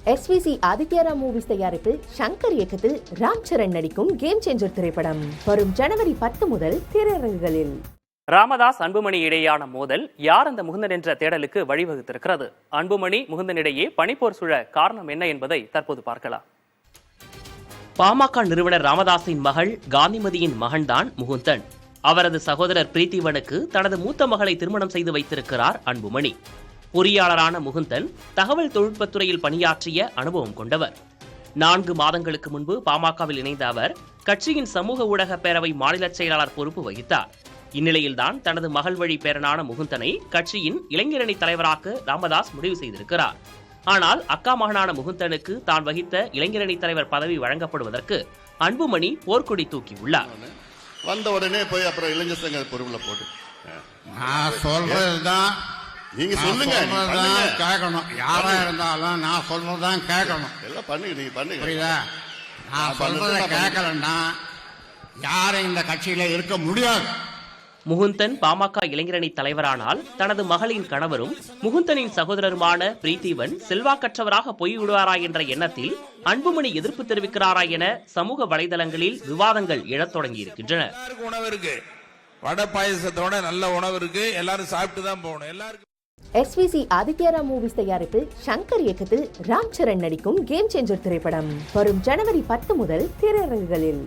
SVC ஆதித்யரா movies தயாரிப்பில் ஷங்கர் இயக்கத்தில் ராம் சரண் நடிக்கும் கேம் சேஞ்சர் திரைப்படம் வரும் ஜனவரி 10 முதல் திரையரங்குகளில். ராமதாஸ் அன்புமணி இடையேயான மோதல் யார் அந்த முகுந்தன் என்ற தேடலுக்கு வழிவகுத்திருக்கிறது. அன்புமணி முகுந்தனிடையே பனிப்போர் சூழ காரணம் என்ன என்பதை தற்போது பார்க்கலாம். பாமக நிறுவனர் ராமதாஸின் மகள் காந்திமதியின் மகன்தான் முகுந்தன். அவரது சகோதரர் பிரீத்திவனுக்கு தனது மூத்த மகளை திருமணம் செய்து வைத்திருக்கிறார் அன்புமணி. பொறியாளரான முகுந்தன் தகவல் தொழில்நுட்பத்துறையில் பணியாற்றிய அனுபவம் கொண்டவர். 4 மாதங்களுக்கு முன்பு பாமகவில் இணைந்த அவர் கட்சியின் சமூக ஊடக பேரவை மாநில செயலாளர் பொறுப்பு வகித்தார். இந்நிலையில்தான் தனது மகள் வழி பேரனான முகுந்தனை கட்சியின் இளைஞரணி தலைவராக ராமதாஸ் முடிவு செய்திருக்கிறார். ஆனால் அக்கா மகனான முகுந்தனுக்கு தான் வகித்த இளைஞரணி தலைவர் பதவி வழங்கப்படுவதற்கு அன்புமணி போர்க்கொடி தூக்கியுள்ளார். வந்த உடனே போய் அப்புறம் இளைஞர் சங்க பொறுப்புல போட்டு நான் சொல்றதுதான் நீங்க சொல்லுங்க, கேட்கணும். யாரா இருந்தாலும் நான் சொல்றதுதான் கேட்கணும். எல்லாம் பண்ணுங்க, நீங்க பண்ணுங்க. புரியுதா? நான் சொல்றத கேட்கலன்னா யாரும் இந்த கட்சியில இருக்க முடியாது. முகுந்தன் பாமக இளைஞரணி தலைவரானால் தனது மகளின் கணவரும் முகுந்தனின் சகோதரருமான பிரீத்திவன் செல்வாக்கற்றவராக போய்விடுவாரா என்ற எண்ணத்தில் அன்புமணி எதிர்ப்பு தெரிவிக்கிறாரா என சமூக வலைதளங்களில் விவாதங்கள் எழத் தொடங்கி இருக்கின்றன. உணவு இருக்கு, வடை பாயசத்தோட நல்ல உணவு இருக்கு, எல்லாரும் சாப்பிட்டு தான் போகணும். எல்லாருக்கும் SVC ஆதித்யரா மூவிஸ் தயாரிப்பில் ஷங்கர் இயக்கத்தில் ராம் சரண் நடிக்கும் கேம் சேஞ்சர் திரைப்படம் வரும் ஜனவரி 10 முதல் திரையரங்குகளில்.